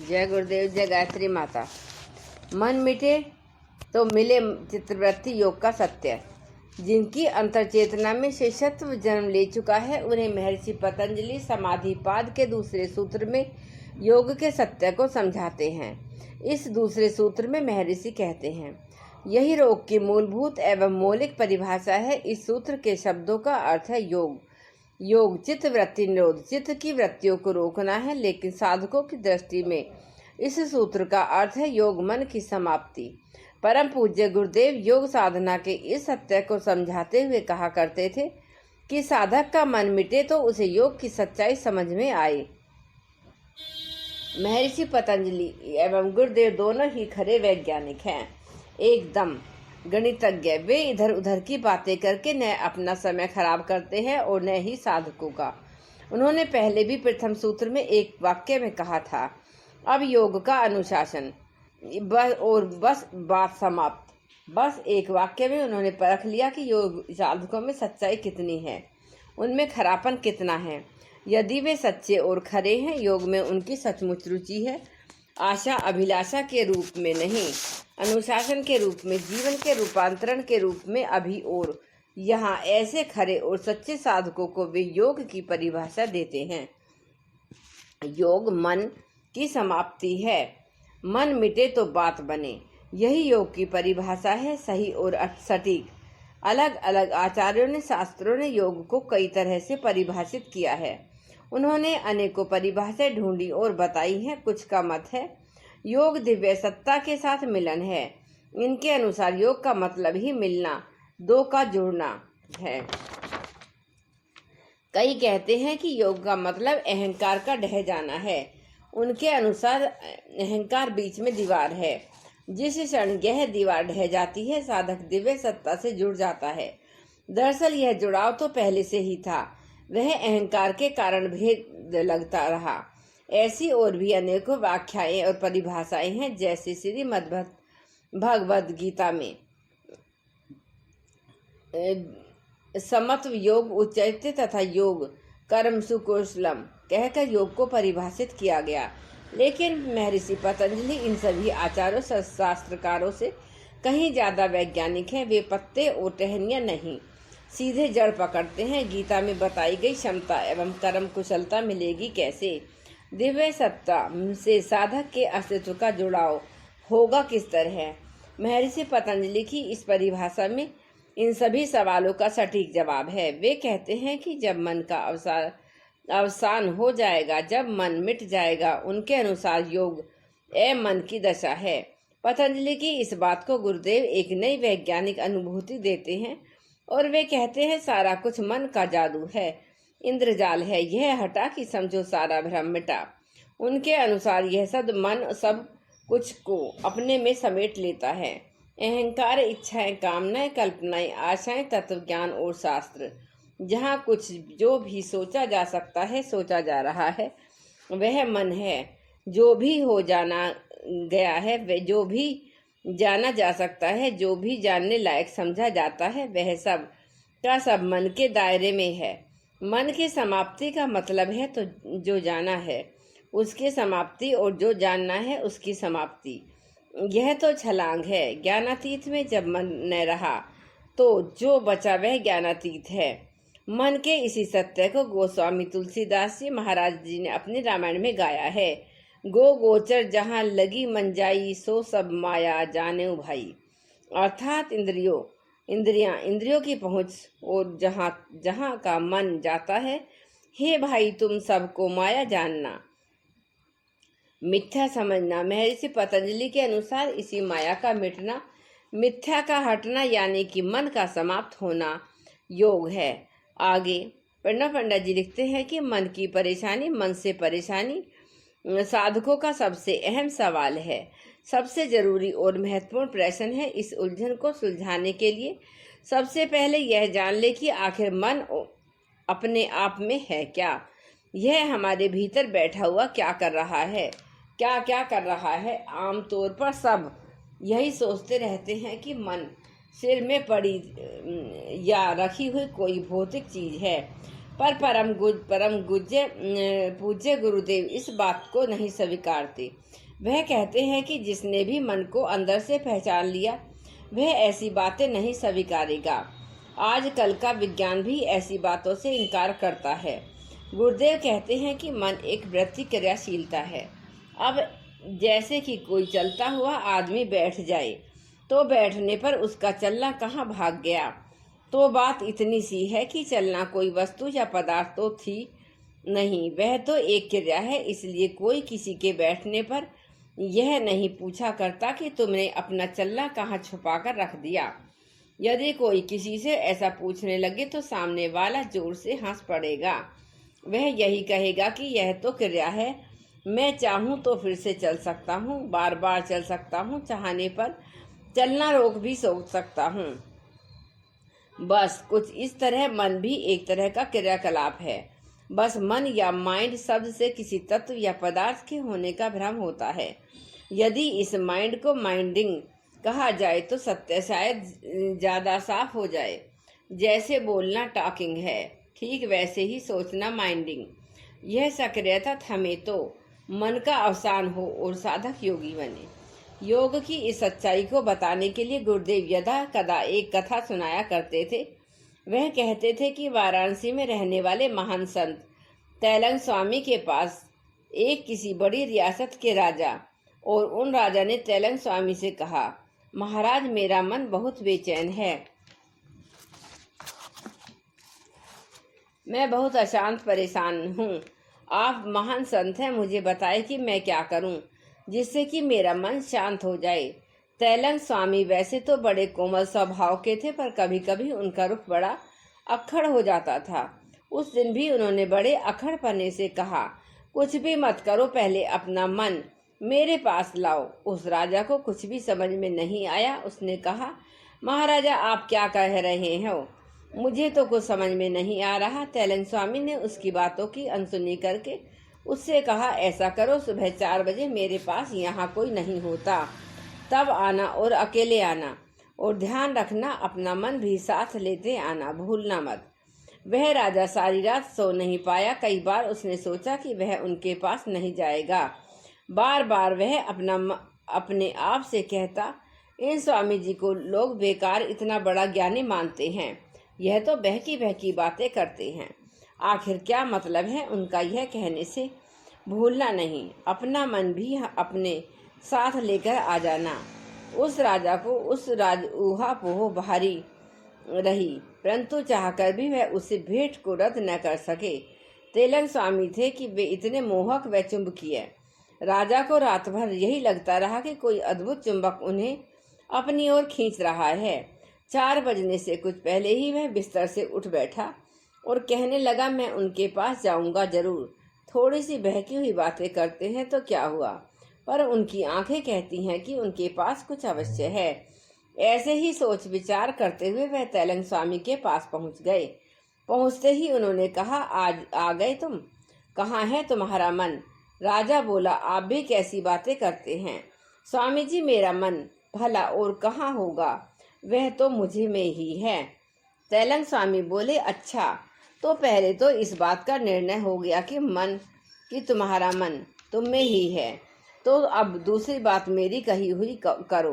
जय गुरुदेव, जय गायत्री माता। मन मिटे तो मिले चित्रवृत्ति योग का सत्य। जिनकी अंतरचेतना में शेषत्व जन्म ले चुका है, उन्हें महर्षि पतंजलि समाधिपाद के दूसरे सूत्र में योग के सत्य को समझाते हैं। इस दूसरे सूत्र में महर्षि कहते हैं, यही योग की मूलभूत एवं मौलिक परिभाषा है। इस सूत्र के शब्दों का अर्थ है योग। योग चित्त वृत्ति निरोध, चित्त की वृत्तियों को रोकना है। लेकिन साधकों की दृष्टि में इस सूत्र का अर्थ है योग मन की समाप्ति। परम पूज्य गुरुदेव योग साधना के इस सत्य को समझाते हुए कहा करते थे कि साधक का मन मिटे तो उसे योग की सच्चाई समझ में आए। महर्षि पतंजलि एवं गुरुदेव दोनों ही खरे वैज्ञानिक हैं, एकदम गणितज्ञ। वे इधर उधर की बातें करके न अपना समय खराब करते हैं और न ही साधकों का। उन्होंने पहले भी प्रथम सूत्र में एक वाक्य में कहा था, अब योग का अनुशासन, बस बात समाप्त। बस एक वाक्य में उन्होंने परख लिया कि योग साधकों में सच्चाई कितनी है, उनमें खरापन कितना है। यदि वे सच्चे और खरे हैं, योग में उनकी सचमुच रुचि है, आशा अभिलाषा के रूप में नहीं, अनुशासन के रूप में, जीवन के रूपांतरण के रूप में अभी और यहाँ ऐसे खरे और सच्चे साधकों को वे योग की परिभाषा देते हैं। योग मन की समाप्ति है। मन मिटे तो बात बने, यही योग की परिभाषा है, सही और सटीक। अलग अलग आचार्यों ने, शास्त्रों ने योग को कई तरह से परिभाषित किया है। उन्होंने अनेकों परिभाषाएं ढूंढी और बताई हैं। कुछ का मत है योग दिव्य सत्ता के साथ मिलन है। इनके अनुसार योग का मतलब ही मिलना, दो का जुड़ना है। कई कहते हैं कि योग का मतलब अहंकार का ढह जाना है। उनके अनुसार अहंकार बीच में दीवार है। जिस क्षण यह दीवार ढह जाती है, साधक दिव्य सत्ता से जुड़ जाता है। दरअसल यह जुड़ाव तो पहले से ही था, वह अहंकार के कारण भेद लगता रहा। ऐसी और भी अनेकों व्याख्याएं और परिभाषाएं हैं, जैसे श्रीमद् भगवद गीता में समत्व योग उच्यते तथा योग कर्म सुकौशलम कहकर योग को परिभाषित किया गया। लेकिन महर्षि पतंजलि इन सभी आचार्यों शास्त्रकारों से कहीं ज्यादा वैज्ञानिक हैं। वे पत्ते और टहनियां नहीं, सीधे जड़ पकड़ते हैं। गीता में बताई गई क्षमता एवं कर्म कुशलता मिलेगी कैसे? दिव्य सत्ता से साधक के अस्तित्व का जुड़ाव होगा किस तरह? महर्षि पतंजलि की इस परिभाषा में इन सभी सवालों का सटीक जवाब है। वे कहते हैं कि जब मन का अवसान हो जाएगा, जब मन मिट जाएगा, उनके अनुसार योग मन की दशा है। पतंजलि की इस बात को गुरुदेव एक नई वैज्ञानिक अनुभूति देते हैं और वे कहते हैं सारा कुछ मन का जादू है, इंद्रजाल है। यह हटा कि समझो सारा भ्रम मिटा। उनके अनुसार यह सब मन सब कुछ को अपने में समेट लेता है। अहंकार, इच्छाएं, कामनाएं, कल्पनाएं, आशाएं, तत्व ज्ञान और शास्त्र, जहाँ कुछ जो भी सोचा जा सकता है, सोचा जा रहा है, वह मन है। जो भी हो जाना गया है, वह जो भी जाना जा सकता है, जो भी जानने लायक समझा जाता है, वह सब का सब मन के दायरे में है। मन की समाप्ति का मतलब है तो जो जाना है उसकी समाप्ति, और जो जानना है उसकी समाप्ति। यह तो छलांग है। ज्ञानातीत में जब मन न रहा तो जो बचा वह ज्ञानातीत है। मन के इसी सत्य को गोस्वामी तुलसीदास जी महाराज जी ने अपने रामायण में गाया है। गो गोचर जहाँ लगी मन जाई, सो सब माया जाने भाई। अर्थात इंद्रियों की पहुंच और जहाँ का मन जाता है, हे भाई तुम सबको माया जानना, मिथ्या समझना। महर्षि पतंजलि के अनुसार इसी माया का मिटना, मिथ्या का हटना, यानी कि मन का समाप्त होना योग है। आगे प्रणव पंडित जी लिखते हैं कि मन की परेशानी, मन से परेशानी साधकों का सबसे अहम सवाल है, सबसे जरूरी और महत्वपूर्ण प्रश्न है। इस उलझन को सुलझाने के लिए सबसे पहले यह जान ले कि आखिर मन अपने आप में है क्या। यह हमारे भीतर बैठा हुआ क्या कर रहा है, क्या क्या कर रहा है। आमतौर पर सब यही सोचते रहते हैं कि मन सिर में पड़ी या रखी हुई कोई भौतिक चीज है, पर पूज्य गुरुदेव इस बात को नहीं स्वीकारते। वह कहते हैं कि जिसने भी मन को अंदर से पहचान लिया वह ऐसी बातें नहीं स्वीकारेगा। आजकल का विज्ञान भी ऐसी बातों से इनकार करता है। गुरुदेव कहते हैं कि मन एक वृत्ति क्रियाशीलता है। अब जैसे कि कोई चलता हुआ आदमी बैठ जाए तो बैठने पर उसका चलना कहाँ भाग गया। तो बात इतनी सी है कि चलना कोई वस्तु या पदार्थ तो थी नहीं, वह तो एक क्रिया है। इसलिए कोई किसी के बैठने पर यह नहीं पूछा करता कि तुमने अपना चलना कहाँ छुपा कर रख दिया। यदि कोई किसी से ऐसा पूछने लगे तो सामने वाला जोर से हंस पड़ेगा। वह यही कहेगा कि यह तो क्रिया है, मैं चाहूँ तो फिर से चल सकता हूँ, बार बार चल सकता हूँ, चाहने पर चलना रोक भी सोच सकता हूँ। बस कुछ इस तरह मन भी एक तरह का क्रियाकलाप है। बस मन या माइंड शब्द से किसी तत्व या पदार्थ के होने का भ्रम होता है। यदि इस माइंड को माइंडिंग कहा जाए तो सत्य शायद ज़्यादा साफ हो जाए। जैसे बोलना टॉकिंग है, ठीक वैसे ही सोचना माइंडिंग। यह सक्रियता थमे तो मन का अवसान हो और साधक योगी बने। योग की इस सच्चाई को बताने के लिए गुरुदेव यदा कदा एक कथा सुनाया करते थे। वह कहते थे कि वाराणसी में रहने वाले महान संत तैलंग स्वामी के पास एक किसी बड़ी रियासत के राजा, और उन राजा ने तैलंग स्वामी से कहा, महाराज मेरा मन बहुत बेचैन है, मैं बहुत अशांत परेशान हूँ। आप महान संत हैं, मुझे बताएं कि मैं क्या करूँ जिससे कि मेरा मन शांत हो जाए। तैलंग स्वामी वैसे तो बड़े कोमल स्वभाव के थे, पर कभी कभी उनका रुख बड़ा अक्खड़ हो जाता था। उस दिन भी उन्होंने बड़े अक्खड़पने से कहा, कुछ भी मत करो, पहले अपना मन मेरे पास लाओ। उस राजा को कुछ भी समझ में नहीं आया। उसने कहा, महाराजा आप क्या कह रहे हो, मुझे तो कुछ समझ में नहीं आ रहा। तैलंग स्वामी ने उसकी बातों की अनसुनी करके उससे कहा, ऐसा करो, सुबह 4 बजे मेरे पास यहाँ कोई नहीं होता, तब आना और अकेले आना, और ध्यान रखना अपना मन भी साथ लेते आना, भूलना मत। वह राजा सारी रात सो नहीं पाया। कई बार उसने सोचा कि वह उनके पास नहीं जाएगा। बार बार वह अपने आप से कहता, इन स्वामी जी को लोग बेकार इतना बड़ा ज्ञानी मानते हैं, यह तो बहकी बहकी बातें करते हैं। आखिर क्या मतलब है उनका यह कहने से, भूलना नहीं, अपना मन भी अपने साथ लेकर आ जाना। उस राजा को उस ऊहापोह भारी रही, परंतु चाहकर भी वह उसे भेंट को रद्द न कर सके। तैलंग स्वामी थे कि वे इतने मोहक व चुंबकीय। राजा को रात भर यही लगता रहा कि कोई अद्भुत चुंबक उन्हें अपनी ओर खींच रहा है। 4 बजने से कुछ पहले ही वह बिस्तर से उठ बैठा और कहने लगा, मैं उनके पास जाऊंगा जरूर। थोड़ी सी बहकी हुई बातें करते हैं तो क्या हुआ, पर उनकी आंखें कहती हैं कि उनके पास कुछ अवश्य है। ऐसे ही सोच विचार करते हुए वह तैलंग स्वामी के पास पहुंच गए। पहुंचते ही उन्होंने कहा, आज आ गए तुम, कहाँ है तुम्हारा मन? राजा बोला, आप भी कैसी बातें करते हैं स्वामी जी, मेरा मन भला और कहाँ होगा, वह तो मुझे में ही है। तैलंग स्वामी बोले, अच्छा, तो पहले तो इस बात का निर्णय हो गया कि तुम्हारा मन तुम में ही है, तो अब दूसरी बात मेरी कही हुई करो।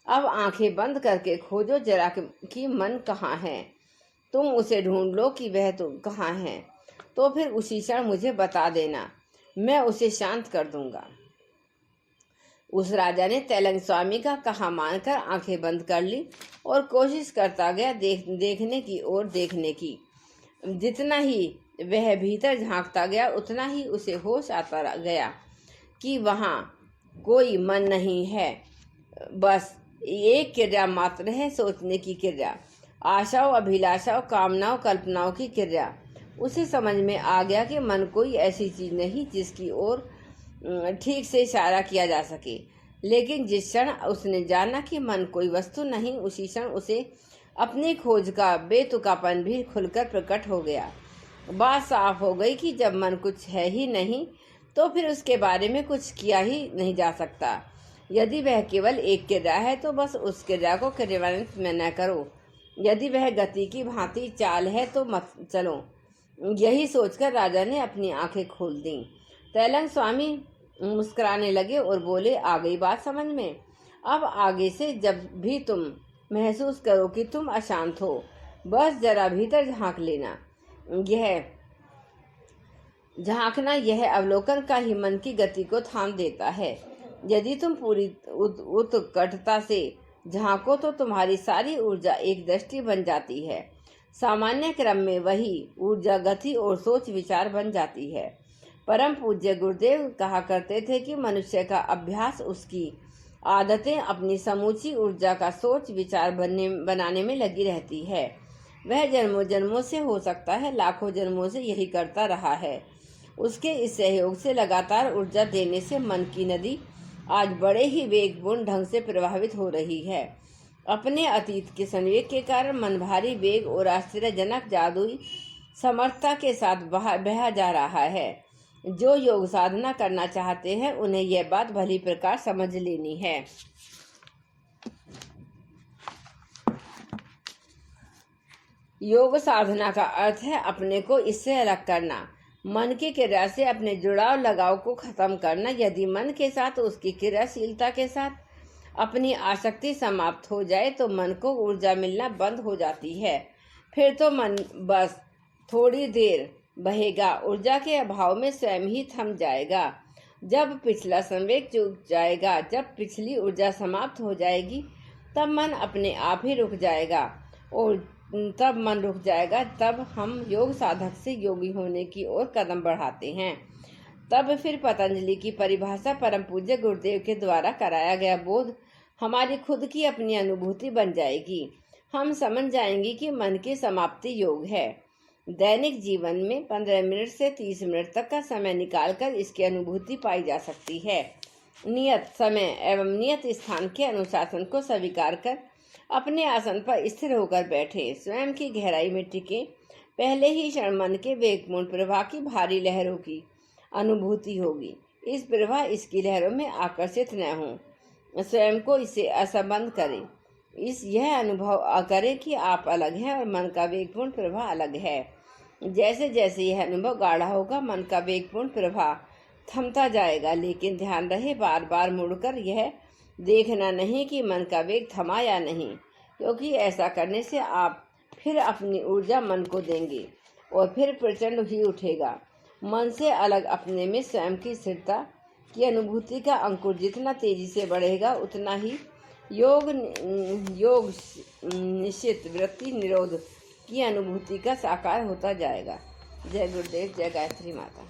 अब आंखें बंद करके खोजो जरा कि मन कहाँ है, तुम उसे ढूंढ लो कि वह तो कहाँ है, तो फिर उसी क्षण मुझे बता देना, मैं उसे शांत कर दूंगा। उस राजा ने तैलंग स्वामी का कहा मानकर आंखें बंद कर ली और कोशिश करता गया देखने की। जितना ही वह भीतर झांकता गया उतना ही उसे होश आता गया कि वहाँ कोई मन नहीं है, बस एक क्रिया मात्र है, सोचने की क्रिया, आशाओं, अभिलाषाओं, कामनाओं, कल्पनाओं की क्रिया। उसे समझ में आ गया कि मन कोई ऐसी चीज नहीं जिसकी ओर ठीक से इशारा किया जा सके। लेकिन जिस क्षण उसने जाना कि मन कोई वस्तु नहीं, उसी क्षण उसे अपनी खोज का बेतुकापन भी खुलकर प्रकट हो गया। बात साफ हो गई कि जब मन कुछ है ही नहीं तो फिर उसके बारे में कुछ किया ही नहीं जा सकता। यदि वह केवल एक क्रिया है तो बस उस क्रिया को क्रियान्वित में न करो। यदि वह गति की भांति चाल है तो मत चलो। यही सोचकर राजा ने अपनी आंखें खोल दी। तैलंग स्वामी मुस्कुराने लगे और बोले, आ गई बात समझ में। अब आगे से जब भी तुम महसूस करो कि तुम अशांत हो, बस जरा भीतर झांक लेना। यह अवलोकन का ही मन की गति को थाम देता है। यदि तुम पूरी उत्कटता से झांको तो तुम्हारी सारी ऊर्जा एक दृष्टि बन जाती है। सामान्य क्रम में वही ऊर्जा गति और सोच विचार बन जाती है। परम पूज्य गुरुदेव कहा करते थे कि मनुष्य का अभ्यास, उसकी आदतें अपनी समूची ऊर्जा का सोच विचार बनाने में लगी रहती है। वह जन्मों जन्मों से, हो सकता है लाखों जन्मों से यही करता रहा है। उसके इस सहयोग से लगातार ऊर्जा देने से मन की नदी आज बड़े ही वेगपूर्ण ढंग से प्रभावित हो रही है। अपने अतीत के संवेग के कारण मन भारी वेग और आश्चर्यजनक जादुई समर्थता के साथ बहा जा रहा है। जो योग साधना करना चाहते हैं उन्हें यह बात भली प्रकार समझ लेनी है। योग साधना का अर्थ है अपने को इससे अलग करना, मन की क्रिया से अपने जुड़ाव लगाव को खत्म करना। यदि मन के साथ, उसकी क्रियाशीलता के साथ अपनी आसक्ति समाप्त हो जाए तो मन को ऊर्जा मिलना बंद हो जाती है। फिर तो मन बस थोड़ी देर बहेगा, ऊर्जा के अभाव में स्वयं ही थम जाएगा। जब पिछला संवेग चूक जाएगा, जब पिछली ऊर्जा समाप्त हो जाएगी, तब मन अपने आप ही रुक जाएगा। और तब हम योग साधक से योगी होने की ओर कदम बढ़ाते हैं। तब फिर पतंजलि की परिभाषा, परम पूज्य गुरुदेव के द्वारा कराया गया बोध हमारी खुद की अपनी अनुभूति बन जाएगी। हम समझ जाएंगे कि मन की समाप्ति योग है। दैनिक जीवन में 15 मिनट से 30 मिनट तक का समय निकालकर इसकी अनुभूति पाई जा सकती है। नियत समय एवं नियत स्थान के अनुशासन को स्वीकार कर अपने आसन पर स्थिर होकर बैठे, स्वयं की गहराई में टिके। पहले ही क्षण मन के वेगपूर्ण प्रवाह की भारी लहरों की अनुभूति होगी। इस प्रवाह, इसकी लहरों में आकर्षित न हों, स्वयं को इससे असंबद्ध करें। यह अनुभव करें कि आप अलग हैं और मन का वेगपूर्ण प्रवाह अलग है। जैसे जैसे यह अनुभव गाढ़ा होगा, मन का वेगपूर्ण प्रवाह थमता जाएगा, लेकिन ध्यान रहे बार बार मुड़कर यह देखना नहीं कि मन का वेग थमा या नहीं, क्योंकि ऐसा करने से आप फिर अपनी ऊर्जा मन को देंगे और फिर प्रचंड ही उठेगा। मन से अलग अपने में स्वयं की स्थिरता की अनुभूति का अंकुर जितना तेजी से बढ़ेगा, उतना ही योग निश्चित वृत्ति निरोध की अनुभूति का साकार होता जाएगा। जय गुरुदेव, जय गायत्री माता।